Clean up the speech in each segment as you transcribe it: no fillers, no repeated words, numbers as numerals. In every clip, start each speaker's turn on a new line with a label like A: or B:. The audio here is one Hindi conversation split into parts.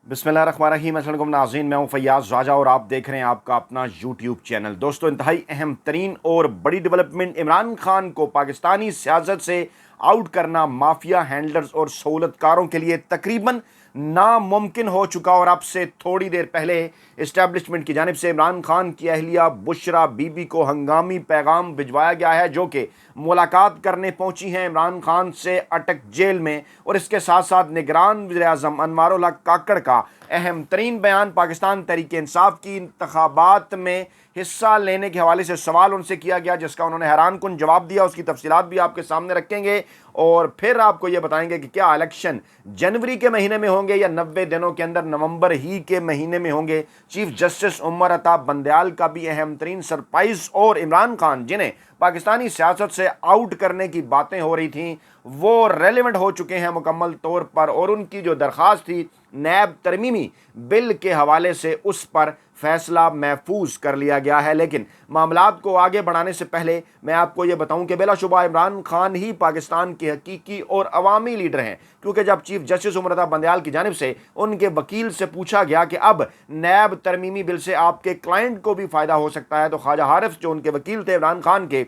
A: बिस्मिल्लाहिर्रहमानिर्रहीम। अस्सलाम वालेकुम नाज़रीन, मैं हूं फैयाज़ राजा और आप देख रहे हैं आपका अपना यूट्यूब चैनल। दोस्तों, इंतहाई अहम तरीन और बड़ी डेवलपमेंट, इमरान खान को पाकिस्तानी सियासत से आउट करना माफिया हैंडलर्स और सहूलतकारों के लिए तकरीबन नामुमकिन हो चुका। और अब से थोड़ी देर पहले इस्टेब्लिशमेंट की जानिब से इमरान खान की अहलिया बुशरा बीबी को हंगामी पैगाम भिजवाया गया है, जो कि मुलाकात करने पहुंची हैं इमरान खान से अटक जेल में। और इसके साथ साथ निगरान वज़ीर-ए-आज़म अनवारुल हक काकड़ का अहम तरीन बयान पाकिस्तान तहरीक इंसाफ की इंतखाबात में हिस्सा लेने के हवाले से सवाल उनसे किया गया, जिसका उन्होंने हैरान कुन जवाब दिया। उसकी तफसीलात भी आपके सामने रखेंगे और फिर आपको यह बताएंगे कि क्या इलेक्शन जनवरी के महीने में होंगे या 90 दिनों के अंदर नवंबर ही के महीने में होंगे। चीफ जस्टिस उमर अता बंदयाल का भी अहम तरीन सरप्राइज, और इमरान खान जिन्हें पाकिस्तानी सियासत से आउट करने की बातें हो रही थी वो रेलिवेंट हो चुके हैं मुकम्मल तौर पर। और उनकी जो दरख्वास्त थी नैब तरमीमी बिल के हवाले से, उस पर फैसला महफूज कर लिया गया है। लेकिन मामलात को आगे बढ़ाने से पहले मैं आपको यह बताऊं कि बिलाशुबा इमरान खान ही पाकिस्तान के हकीकी और अवामी लीडर हैं, क्योंकि जब चीफ जस्टिस उमर अता बंदयाल की जानिब से उनके वकील से पूछा गया कि अब नैब तरमीमी बिल से आपके क्लाइंट को भी फायदा हो सकता है, तो ख्वाजा हारिस जो उनके वकील थे इमरान खान के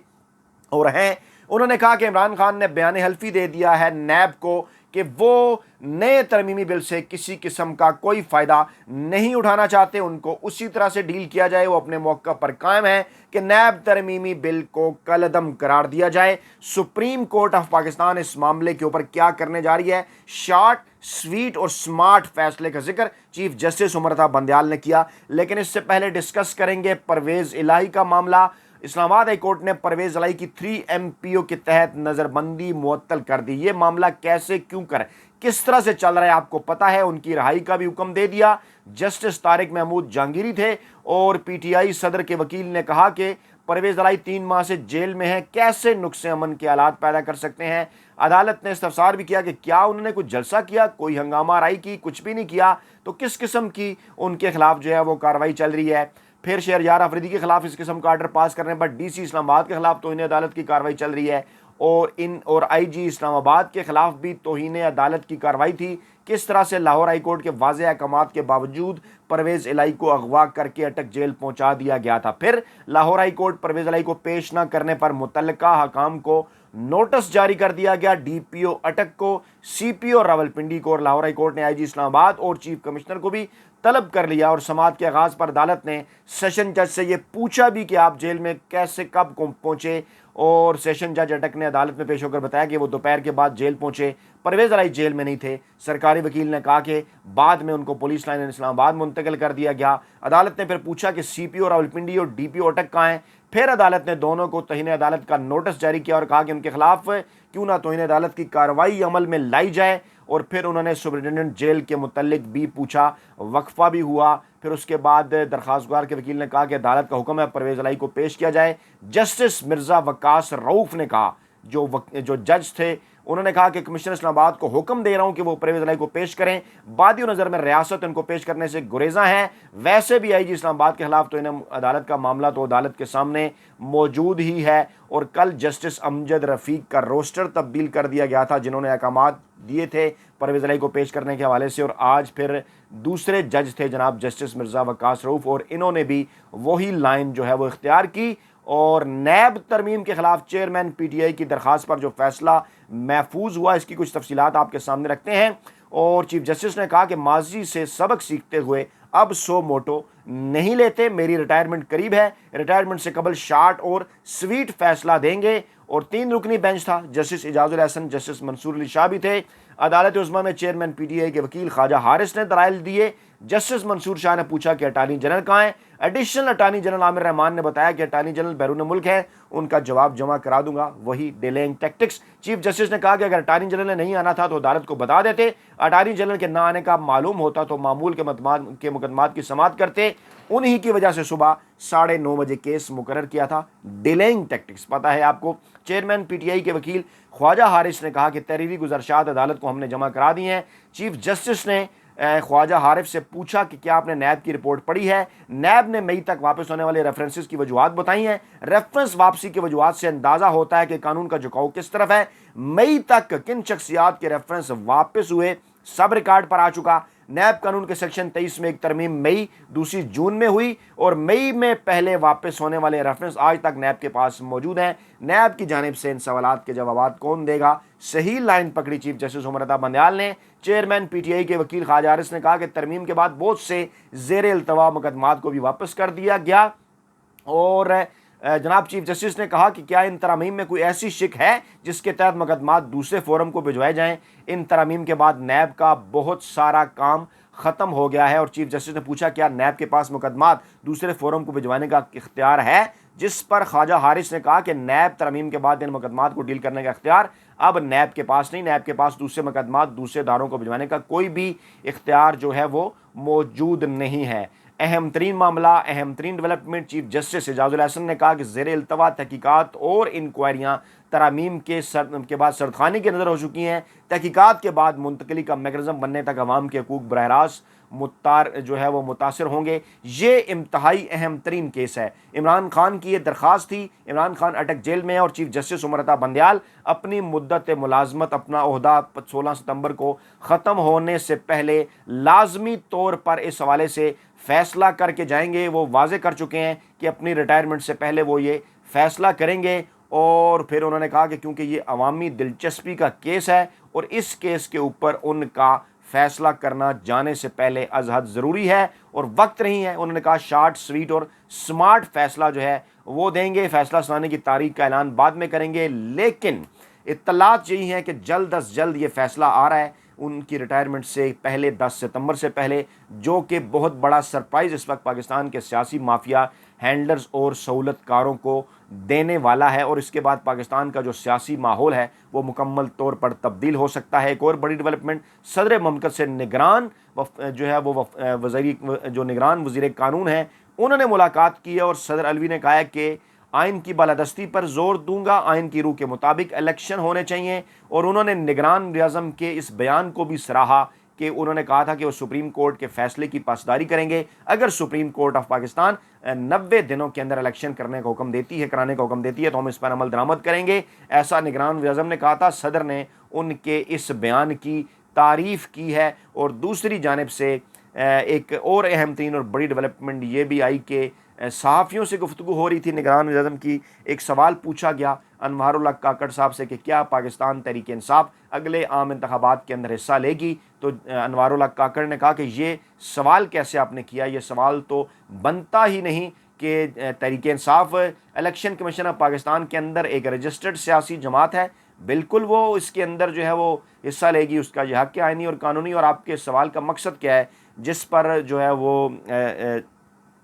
A: और हैं, उन्होंने कहा कि इमरान खान ने बयान हल्फी दे दिया है नैब को कि वो नए तरमीमी बिल से किसी किस्म का कोई फ़ायदा नहीं उठाना चाहते, उनको उसी तरह से डील किया जाए। वो अपने मौक़ा पर कायम है कि नैब तरमीमी बिल को कलअदम करार दिया जाए। सुप्रीम कोर्ट ऑफ पाकिस्तान इस मामले के ऊपर क्या करने जा रही है, शॉर्ट स्वीट और स्मार्ट फैसले का जिक्र चीफ जस्टिस उमर अता बंदयाल ने किया। लेकिन इससे पहले डिस्कस करेंगे परवेज़ इलाही का मामला। इस्लामाबाद हाई कोर्ट ने परवेज़ इलाही की 3 MPO के तहत नज़रबंदी मुअत्तल कर दी। ये मामला कैसे, क्यों कर, किस तरह से चल रहा है आपको पता है। उनकी रिहाई का भी हुक्म दे दिया। जस्टिस तारिक महमूद जहांगीरी थे और PTI सदर के वकील ने कहा कि परवेज़ इलाही 3 माह से जेल में है, कैसे नुक्से अमन के हालात पैदा कर सकते हैं। अदालत ने इस्तफसार भी किया कि क्या उन्होंने कुछ जलसा किया, कोई हंगामा राई की, कुछ भी नहीं किया, तो किस किस्म की उनके खिलाफ जो है वो कार्रवाई चल रही है। फिर शहरयार अफरीदी के खिलाफ इस किस्म का आर्डर पास करने पर DC इस्लामाबाद के खिलाफ तौहीन अदालत की कार्रवाई चल रही है। और IG इस्लामाबाद के खिलाफ भी तौहीन अदालत की कार्रवाई थी। किस तरह से लाहौर हाई कोर्ट के वाज़ेह अहकामात के बावजूद परवेज़ इलाही को अगवा करके अटक जेल पहुंचा दिया गया था। फिर लाहौर हाई कोर्ट परवेज़ इलाही को पेश न करने पर मुतल्लिका हकाम को नोटिस जारी कर दिया गया। DPO अटक को, CPO रावलपिंडी को और लाहौर हाई कोर्ट ने IG इस्लामाबाद और चीफ कमिश्नर को भी तलब कर लिया। और समाअत के आगाज़ पर अदालत ने सेशन जज से यह पूछा भी कि आप जेल में कैसे, कब पहुंचे। और सेशन जज अटक ने अदालत में पेश होकर बताया कि वो दोपहर के बाद जेल पहुंचे, परवेज़ इलाही जेल में नहीं थे। सरकारी वकील ने कहा कि बाद में उनको पुलिस लाइन इस्लामाबाद मुंतकिल कर दिया गया। अदालत ने फिर पूछा कि CPO रावलपिंडी और DPO अटक कहाँ हैं। फिर अदालत ने दोनों को तौहीन अदालत का नोटिस जारी किया और कहा कि उनके खिलाफ क्यों ना तौहीन अदालत की कार्रवाई अमल में लाई जाए। और फिर उन्होंने सुपरिटेंडेंट जेल के मुतल्लिक भी पूछा, वक्फा भी हुआ। फिर उसके बाद दरख्वास्तगार के वकील ने कहा कि अदालत का हुक्म है परवेज़ इलाही को पेश किया जाए। जस्टिस मिर्ज़ा वक्कास रऊफ़ ने कहा, जो जज थे, उन्होंने कहा कि कमिश्नर इस्लामाबाद को हुक्म दे रहा हूं कि वो परवेज़ इलाही को पेश करें। बादी नज़र में रियासत उनको पेश करने से गुरेजा है। वैसे भी IG इस्लामाबाद के खिलाफ तो इन्हें अदालत का मामला तो अदालत के सामने मौजूद ही है। और कल जस्टिस अमजद रफ़ीक का रोस्टर तब्दील कर दिया गया था, जिन्होंने अहकामात दिए थे परवेज़ इलाही को पेश करने के हवाले से। और आज फिर दूसरे जज थे जनाब जस्टिस मिर्ज़ा वक्कास रऊफ़, और इन्होंने भी वही लाइन जो है वो इख्तियार की। और नैब तरमीम के खिलाफ चेयरमैन PTI की दरख्वास्त पर जो फैसला महफूज हुआ, इसकी कुछ तफसीलात आपके सामने रखते हैं। और चीफ जस्टिस ने कहा कि माजी से सबक सीखते हुए अब सो मोटो नहीं लेते, मेरी रिटायरमेंट करीब है, रिटायरमेंट से कबल शार्ट और स्वीट फैसला देंगे। और 3 रुकनी बेंच था, जस्टिस इजाजुल हसन, जस्टिस मंसूर अली शाह भी थे। अदालत उज़्मा में चेयरमैन PTI के वकील ख्वाजा हारिस ने दलाइल दिए। जस्टिस मंसूर शाह ने पूछा कि अटार्नी जनरल कहाँ हैं। Additional attorney general Aamir Rahman ने बताया कि अटार्नी जनरल बैरून मुल्क है, उनका जवाब जमा करा दूंगा, वही डिलेइंग टैक्टिक्स। चीफ जस्टिस ने कहा कि अगर अटार्नी जनरल ने नहीं आना था तो अदालत को बता देते, अटार्नी जनरल के ना आने का मालूम होता तो मामूल के मुकदमात की समाअत करते। उन्हीं की वजह से सुबह 9:30 बजे केस मुकर्रर किया था। डिलेइंग टैक्टिक्स पता है आपको। चेयरमैन PTI के वकील ख्वाजा हारिस ने कहा कि तहरीरी गुज़ारिशात अदालत को हमने जमा करा दी हैं। चीफ जस्टिस ने ख्वाजा हारिफ से पूछा कि क्या आपने नैब की रिपोर्ट पढ़ी है। नैब ने मई तक वापस होने वाले रेफरेंसेस की वजूहात बताई हैं। रेफरेंस वापसी की वजूहात से अंदाजा होता है कि कानून का झुकाव किस तरफ है। मई तक किन शख्सियात के रेफरेंस वापस हुए सब रिकॉर्ड पर आ चुका। नैब कानून के सेक्शन 23 में एक तरमीम मई 2 जून में हुई और मई में पहले वापस होने वाले रेफरेंस आज तक नैब के पास मौजूद हैं। नैब की जानिब से इन सवालात के जवाब कौन देगा, सही लाइन पकड़ी चीफ जस्टिस उमर रज़ा बंदयाल ने। चेयरमैन पीटीआई के वकील ख्वाजा हारिस ने कहा कि तरमीम के बाद बहुत से ज़ेर इल्तवा मुकदमात को भी वापस कर दिया गया और जनाब चीफ जस्टिस ने कहा कि क्या इन तरामीम में कोई ऐसी शिक है जिसके तहत मुकदमात दूसरे फोरम को भिजवाए जाएं। इन तरामीम के बाद नैब का बहुत सारा काम ख़त्म हो गया है और चीफ जस्टिस ने पूछा क्या नैब के पास मुकदमात दूसरे फोरम को भिजवाने का इख्तियार है, जिस पर ख्वाजा हारिस ने कहा कि नैब तरमीम के बाद इन मुकदमात को डील करने का इख्तियार अब नैब के पास नहीं, नैब के पास दूसरे मुकदमात दूसरे दारों को भिजवाने का कोई भी इख्तियार जो है वो मौजूद नहीं है। अहम तरीन मामला, अहम तरीन development, chief justice Ejazul Hasan ने कहा कि ज़ेर इल्तवा तहकीकात और इंक्वायरियाँ तरामीम के बाद सरदखानी की नज़र हो चुकी हैं। तहकीकात के बाद मुंतकली का मेकनिज़म बनने तक अवाम के हकूक़ बरह रास्त मुतासर होंगे। ये इंतहाई अहम तरीन केस है। इमरान खान की ये दरख्वास्त थी, इमरान खान अटक जेल में है और चीफ जस्टिस उमर रज़ा बंदयाल अपनी मुद्दत मुलाजमत अपना ओहदा 16 सितंबर को ख़त्म होने से पहले लाजमी तौर पर इस हवाले से फैसला करके जाएंगे। वो वाजे कर चुके हैं कि अपनी रिटायरमेंट से पहले वो ये फैसला करेंगे और फिर उन्होंने कहा कि क्योंकि ये अवामी दिलचस्पी का केस है और इस केस के ऊपर उनका फैसला करना जाने से पहले अज़हद ज़रूरी है और वक्त नहीं है। उन्होंने कहा शार्ट स्वीट और स्मार्ट फैसला जो है वो देंगे, फैसला सुनाने की तारीख का ऐलान बाद में करेंगे, लेकिन इत्तलात यही है कि जल्द अज जल्द ये फैसला आ रहा है उनकी रिटायरमेंट से पहले, 10 सितंबर से पहले, जो कि बहुत बड़ा सरप्राइज़ इस वक्त पाकिस्तान के सियासी माफिया हैंडलर्स और सहूलतकारों को देने वाला है और इसके बाद पाकिस्तान का जो सियासी माहौल है वो मुकम्मल तौर पर तब्दील हो सकता है। एक और बड़ी डेवलपमेंट, सदर ममलकत से निगरान जो है वो जो निगरान वज़ीर कानून है उन्होंने मुलाकात की है और सदर अलवी ने कहा है कि आइन की बालादस्ती पर जोर दूंगा, आइन की रूह के मुताबिक इलेक्शन होने चाहिए और उन्होंने निगरान आज़म के इस बयान को भी सराहा कि उन्होंने कहा था कि वो सुप्रीम कोर्ट के फैसले की पासदारी करेंगे। अगर सुप्रीम कोर्ट ऑफ पाकिस्तान 90 दिनों के अंदर इलेक्शन करने का हुक्म देती है, कराने का हुक्म देती है, तो हम इस पर अमल दरामद करेंगे, ऐसा निगरान आज़म ने कहा था। सदर ने उनके इस बयान की तारीफ़ की है और दूसरी जानिब से एक और अहम तीन और बड़ी डेवलपमेंट ये भी आई कि सहाफ़ियों से गुफ्तगू हो रही थी निगरान आज़म की। एक सवाल पूछा गया अनवारुल हक काकड़ साहब से कि क्या पाकिस्तान तहरीक इंसाफ अगले आम इंतखाबात के अंदर हिस्सा लेगी, तो अनवारुल हक काकड़ ने कहा कि ये सवाल कैसे आपने किया, ये सवाल तो बनता ही नहीं कि Tehreek Insaf election commission of Pakistan के अंदर एक रजिस्टर्ड सियासी जमात है, बिल्कुल वो इसके अंदर जो है वो हिस्सा लेगी, उसका यह हक़ आइनी और कानूनी। और आपके सवाल का मकसद क्या है, जिस पर जो है वो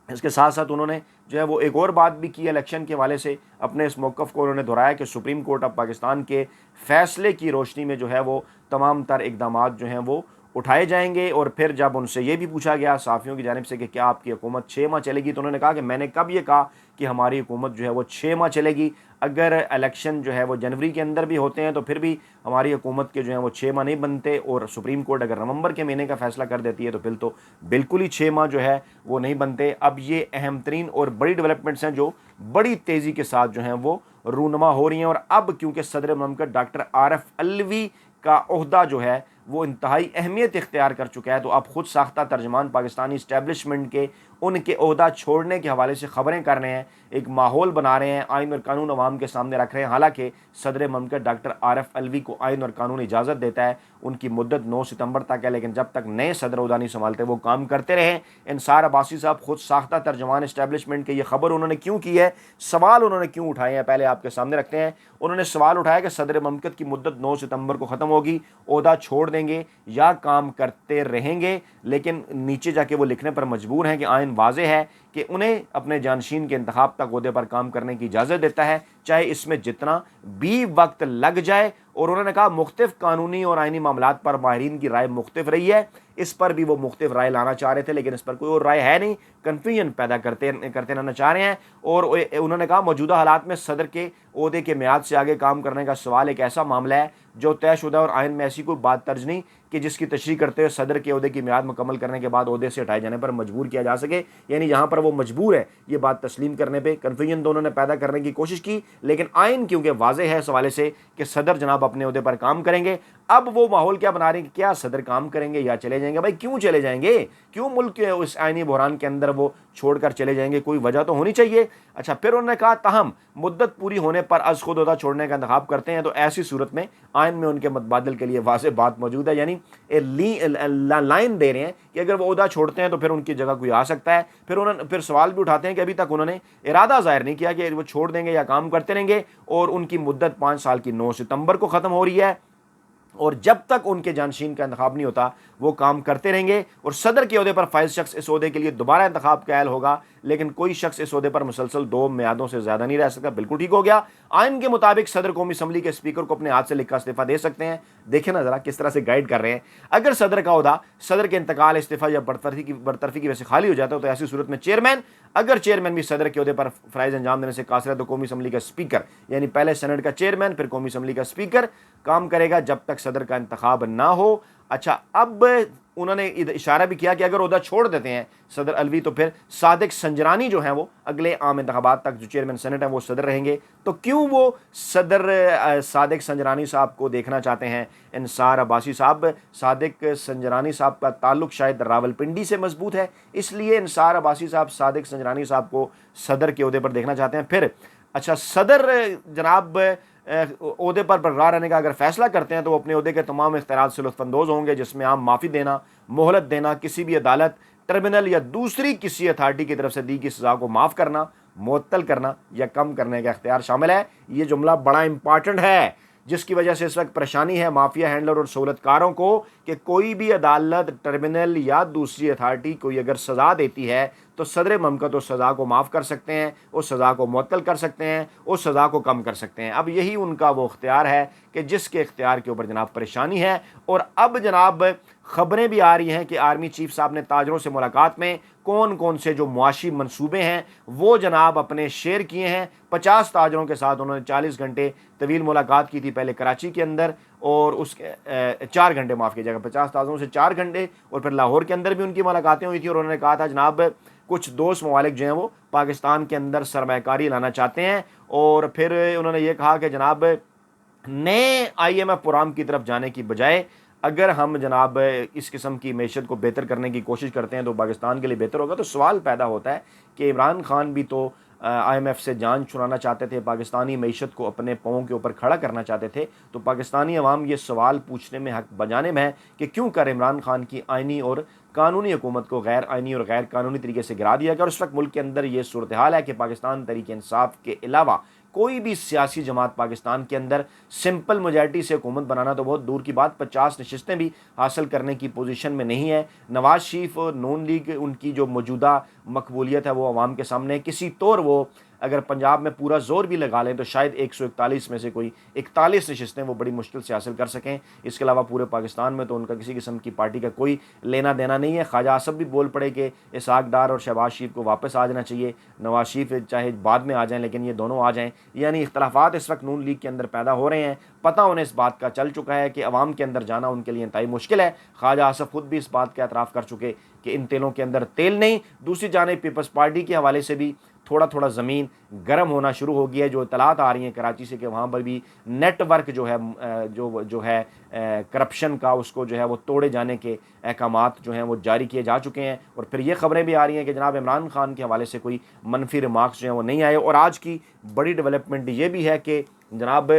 A: इसके साथ साथ उन्होंने जो है वो एक और बात भी की इलेक्शन के हवाले से। अपने इस मौक़िफ़ को उन्होंने दोहराया कि सुप्रीम कोर्ट ऑफ पाकिस्तान के फ़ैसले की रोशनी में जो है वो तमाम तर इक़दामात जो हैं वो उठाए जाएंगे। और फिर जब उनसे ये भी पूछा गया सहाफ़ियों की जानिब से कि क्या आपकी हुकूमत 6 माह चलेगी, तो उन्होंने कहा कि मैंने कब ये कहा कि हमारी हुकूमत जो है वो 6 माह चलेगी। अगर इलेक्शन जो है वो जनवरी के अंदर भी होते हैं तो फिर भी हमारी हुकूमत के जो है वो 6 माह नहीं बनते और सुप्रीम कोर्ट अगर नवंबर के महीने का फ़ैसला कर देती है तो फिर तो बिल्कुल ही 6 माह जो है वो नहीं बनते। अब ये अहम तरीन और बड़ी डेवलपमेंट्स हैं जो बड़ी तेज़ी के साथ जो हैं वो रूनमा हो रही हैं। और अब क्योंकि सदर ममलकत डॉक्टर आरिफ अलवी का ओहदा जो है वो इंतहाई अहमियत इख्तियार कर चुका है, तो अब खुद साख्ता तर्जमान पाकिस्तानी इस्टेब्लिशमेंट के उनके ओहदा छोड़ने के हवाले से ख़बरें कर रहे हैं, एक माहौल बना रहे हैं, आइन और कानून अवाम के सामने रख रहे हैं। हालांकि सदर ममलकत डॉक्टर आरिफ अलवी को आइन और कानून इजाज़त देता है, उनकी मुद्दत 9 सितंबर तक है, लेकिन जब तक नए सदर ओहदा नहीं संभालते वो काम करते रहे। इंसार अब्बासी साहब खुद साख्ता तर्जमान इस्टेब्लिशमेंट के ये खबर उन्होंने क्यों की है, सवाल उन्होंने क्यों उठाए हैं, पहले आपके सामने रखते हैं। उन्होंने सवाल उठाया कि सदर ममलकत की मुद्दत 9 सितंबर को ख़त्म होगी, ओहदा छोड़ देंगे या काम करते रहेंगे, लेकिन नीचे जाके वो लिखने पर मजबूर हैं कि आइन वाज़े है कि उन्हें अपने जानशीन के इंतखाब तक ओहदे पर काम करने की इजाज़त देता है, चाहे इसमें जितना भी वक्त लग जाए। और उन्होंने कहा मुख्तलिफ कानूनी और आइनी मामलात पर माहिरीन की राय मुख्तलिफ रही है, इस पर भी वो मुख्तलिफ राय लाना चाह रहे थे, लेकिन इस पर कोई और राय है नहीं, कन्फ्यूजन पैदा करते रहना चाह रहे हैं। और उन्होंने कहा मौजूदा हालात में सदर के ओहदे के मियाद से आगे काम करने का सवाल एक ऐसा मामला है जो तयशुदा और आइन में ऐसी कोई बात दर्ज नहीं कि जिसकी तशरीह करते हुए सदर के ओहदे की मियाद मुकम्मल करने के बाद ओहदे से हटाए जाने पर मजबूर किया जा सके। यानी यहाँ पर वो मजबूर है ये बात तस्लीम करने पर। कन्फ्यूजन तो उन्होंने पैदा करने की कोशिश की, लेकिन आइन क्योंकि वाज़ेह है इस हवाले से कि सदर जनाब अपने ओहदे पर काम करेंगे। अब वो माहौल क्या बना रहे हैं कि क्या सदर काम करेंगे या चले जाएंगे? भाई क्यों चले जाएंगे? क्यों मुल्क के उस आइनी बहरान के अंदर वो छोड़कर चले जाएंगे? कोई वजह तो होनी चाहिए। अच्छा, फिर उन्होंने कहा ताहम मुद्दत पूरी होने पर अज खुद ओहदा छोड़ने का इंतखाब करते हैं तो ऐसी सूरत में आइन में उनके मतबादल के लिए वाज़ेह बात मौजूद है। यानी लाइन दे रहे हैं कि अगर वो ओहदा छोड़ते हैं तो फिर उनकी जगह कोई आ सकता है। फिर सवाल भी उठाते हैं कि अभी तक उन्होंने इरादा जाहिर नहीं किया कि वो छोड़ देंगे या काम करते रहेंगे, और उनकी मुद्दत 5 साल की 9 सितंबर को ख़त्म हो रही है, और जब तक उनके जानशीन का इंतखाब नहीं होता वो काम करते रहेंगे। और सदर के ओहदे पर फाइज शख्स इस ओहदे के लिए दोबारा इंतखाब कायल होगा, लेकिन कोई शख्स इस ओहदे पर मुसलसल 2 मियादों से ज़्यादा नहीं रह सकता। बिल्कुल ठीक हो गया। आइन के मुताबिक सदर कौमी असम्बली के स्पीकर को अपने हाथ से लिखा इस्तीफ़ा दे सकते हैं। देखें ना ज़रा किस तरह से गाइड कर रहे हैं। अगर सदर का ओहदा सदर के इंतकाल, इस्तीफ़ा या बरतरफी की वजह से खाली हो जाता है तो ऐसी सूरत में चेयरमैन, अगर चेयरमैन भी सदर के ओहदे पर फ़राइज़ अंजाम देने से कासिर है तो कौमी असम्बली का स्पीकर, यानी पहले सेनेट का चेयरमैन फिर कौमी असम्बली का स्पीकर काम करेगा जब तक सदर का इंतखाब ना हो। अच्छा, अब उन्होंने इशारा भी किया कि अगर ओहदा छोड़ देते हैं सदर अलवी तो फिर सादिक संजरानी जो हैं वो अगले आम इंतखाबात तक जो चेयरमैन सेनेट हैं वो सदर रहेंगे। तो क्यों वो सदर सादिक संजरानी साहब को देखना चाहते हैं इंसार अब्बासी साहब? सादिक संजरानी साहब का ताल्लुक शायद रावलपिंडी से मजबूत है, इसलिए इंसार अब्बासी साहब सादिक संजरानी साहब को सदर के ओहदे पर देखना चाहते हैं। फिर अच्छा, सदर जनाब ओहदे पर बरकरार रहने का अगर फैसला करते हैं तो वो अपने ओहदे के तमाम इख्तियारात से लुत्फ़अंदोज़ होंगे, जिसमें आम माफ़ी देना, मोहलत देना, किसी भी अदालत, ट्रिब्यूनल या दूसरी किसी अथॉरिटी की तरफ से दी गई सज़ा को माफ़ करना, मुअत्तल करना या कम करने का इख्तियार शामिल है। ये जुमला बड़ा इंपॉर्टेंट है, जिसकी वजह से इस वक्त परेशानी है माफिया हैंडलर और सहूलतकारों को कि कोई भी अदालत, ट्रिब्यूनल या दूसरी अथॉरिटी कोई अगर सज़ा देती है तो सदर ममलकत उस सज़ा को माफ़ कर सकते हैं, उस सज़ा को मुअत्तल कर सकते हैं, उस सज़ा को कम कर सकते हैं। अब यही उनका वो इख्तियार है कि जिसके इख्तियार के ऊपर जनाब परेशानी है। और अब जनाब ख़बरें भी आ रही हैं कि आर्मी चीफ साहब ने ताजरों से मुलाकात में कौन कौन से जो मुआशी मंसूबे हैं वो जनाब अपने शेयर किए हैं। 50 ताजरों के साथ उन्होंने 40 घंटे तवील मुलाकात की थी, पहले कराची के अंदर और उसके 4 घंटे माफ़ कीजिएगा, 50 ताजरों से 4 घंटे, और फिर लाहौर के अंदर भी उनकी मुलाकातें हुई थी। और उन्होंने कहा था जनाब कुछ दोस्त ममालिक जो हैं वो पाकिस्तान के अंदर सरमायाकारी लाना चाहते हैं। और फिर उन्होंने ये कहा कि जनाब नए IMF प्रोग्राम की तरफ जाने की बजाय अगर हम जनाब इस किस्म की मैशत को बेहतर करने की कोशिश करते हैं तो पाकिस्तान के लिए बेहतर होगा। तो सवाल पैदा होता है कि इमरान खान भी तो IMF से जान छुड़ाना चाहते थे, पाकिस्तानी मैशत को अपने पाँव के ऊपर खड़ा करना चाहते थे। तो पाकिस्तानी अवाम ये सवाल पूछने में हक बजानिब है कि क्यों कर इमरान खान की आइनी और कानूनी हुकूमत को गैर आइनी और गैर कानूनी तरीके से गिरा दिया गया। और इस वक्त मुल्क के अंदर ये सूरत हाल है कि पाकिस्तान तहरीक इंसाफ के अलावा कोई भी सियासी जमात पाकिस्तान के अंदर सिंपल मेजॉरिटी से हुकूमत बनाना तो बहुत दूर की बात, 50 नशिस्तें भी हासिल करने की पोजीशन में नहीं है। नवाज शरीफ और नून लीग उनकी जो मौजूदा मकबूलियत है वो अवाम के सामने, किसी तौर वो अगर पंजाब में पूरा जोर भी लगा लें तो शायद 141 में से कोई 41 नशिस्तें वो बड़ी मुश्किल से हासिल कर सकें। इसके अलावा पूरे पाकिस्तान में तो उनका किसी किस्म की पार्टी का कोई लेना देना नहीं है। ख्वाजा आसफ भी बोल पड़े कि इसहाक डार और शहबाज शरीफ को वापस आ जाना चाहिए, नवाज शरीफ चाहे बाद में आ जाएं लेकिन ये दोनों आ जाएं। यानी इख्तलाफात इस वक्त नून लीग के अंदर पैदा हो रहे हैं। पता उन्हें इस बात का चल चुका है कि अवाम के अंदर जाना उनके लिए इंतहाई मुश्किल है। ख्वाजा आसफ खुद भी इस बात का एतराफ़ कर चुके कि इन तेलों के अंदर तेल नहीं। दूसरी जानिब पीपल्स पार्टी के हवाले से भी थोड़ा थोड़ा ज़मीन गर्म होना शुरू हो गई है। जो इतलात आ रही हैं कराची से कि वहाँ पर भी नेटवर्क जो है करप्शन का उसको जो है वो तोड़े जाने के अहकामात जो हैं वो जारी किए जा चुके हैं। और फिर ये ख़बरें भी आ रही हैं कि जनाब इमरान खान के हवाले से कोई मनफी रिमार्क्स जो हैं वो नहीं आए। और आज की बड़ी डेवलपमेंट ये भी है कि जनाब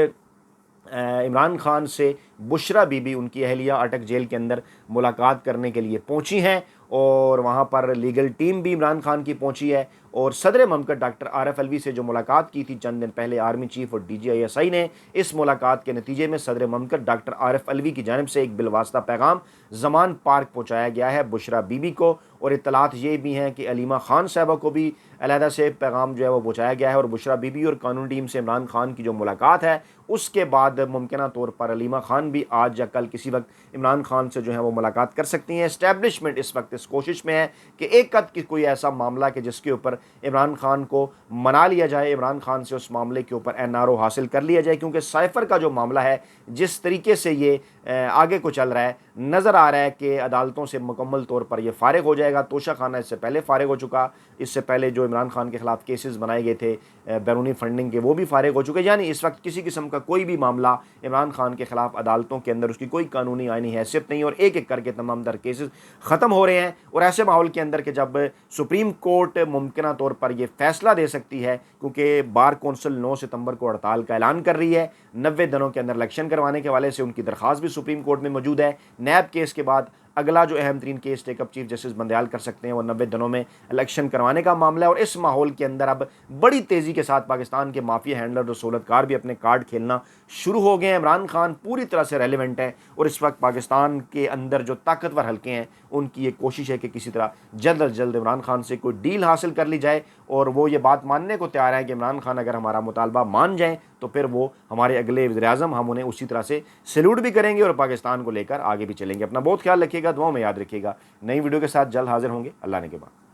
A: इमरान खान से बुशरा बीबी उनकी अहलिया अटक जेल के अंदर मुलाकात करने के लिए पहुंची हैं और वहां पर लीगल टीम भी इमरान खान की पहुंची है। और सदर ममलकत डॉक्टर आरिफ अलवी से जो मुलाकात की थी चंद दिन पहले आर्मी चीफ और DGISI ने, इस मुलाकात के नतीजे में सदर ममलकत डॉक्टर आरिफ अलवी की जानिब से एक बिलवास्ता पैगाम ज़मान पार्क पहुँचाया गया है बुशरा बीबी को। और इत्तलात ये भी हैं कि अलीमा खान साहबा को भी अलहदा से पैगाम जो है वो पहुँचाया गया है। और बुशरा बीबी और कानूनी टीम से इमरान खान की जो मुलाकात है उसके बाद मुमकिन तौर पर अलीमा खान भी आज या कल किसी वक्त इमरान खान से जो है वो मुलाकात कर सकती हैं। इस्टेब्लिशमेंट इस वक्त इस कोशिश में है कि एक कद की कोई ऐसा मामला कि जिसके ऊपर इमरान खान को मना लिया जाए, इमरान खान से उस मामले के ऊपर NRO हासिल कर लिया जाए, क्योंकि साइफ़र का जो मामला है जिस तरीके से ये आगे को चल रहा है, नज़र आ रहा है कि अदालतों से मुकम्मल तौर पर यह फ़ारिग हो जाएगा। तोशा खाना इससे पहले फ़ारिग हो चुका, इससे पहले जो इमरान खान के ख़िलाफ़ केसेस बनाए गए थे बैरूनी फंडिंग के, वो भी फ़ारिग हो चुके। यानी इस वक्त किसी किस्म का कोई भी मामला इमरान खान के ख़िलाफ़ अदालतों के अंदर उसकी कोई कानूनी आईनी हैसियत नहीं, और एक एक करके तमाम तर केसेस ख़त्म हो रहे हैं। और ऐसे माहौल के अंदर कि जब सुप्रीम कोर्ट मुमकिन तौर पर यह फ़ैसला दे सकती है, क्योंकि बार कौंसिल 9 सितंबर को हड़ताल का ऐलान कर रही है, 90 दिनों के अंदर इलेक्शन करवाने के हवाले से उनकी दरख्वास्त भी सुप्रीम कोर्ट में मौजूद है। नैब केस के बाद अगला जो अहम तरीन case take up chief justice Bandial कर सकते हैं वो 90 दिनों में इलेक्शन करवाने का मामला है। और इस माहौल के अंदर अब बड़ी तेज़ी के साथ पाकिस्तान के माफिया हैंडलर और सहूलतकार भी अपने कार्ड खेलना शुरू हो गए हैं। इमरान खान पूरी तरह से रेलिवेंट है, और इस वक्त पाकिस्तान के अंदर जो ताकतवर हल्के हैं उनकी ये कोशिश है कि किसी तरह जल्द अज जल्द इमरान खान से कोई डील हासिल कर ली जाए, और वो ये बात मानने को तैयार है कि इमरान खान अगर हमारा मुतालबा मान जाएँ तो फिर वो हमारे अगले वज़ीर-ए-आज़म, हम उन्हें उसी तरह से सैल्यूट भी करेंगे और पाकिस्तान को लेकर आगे भी चलेंगे। अपना बहुत ख्याल रखिएगा, दुआओं में याद रखिएगा। नई वीडियो के साथ जल्द हाजिर होंगे। अल्लाह ने के बाद।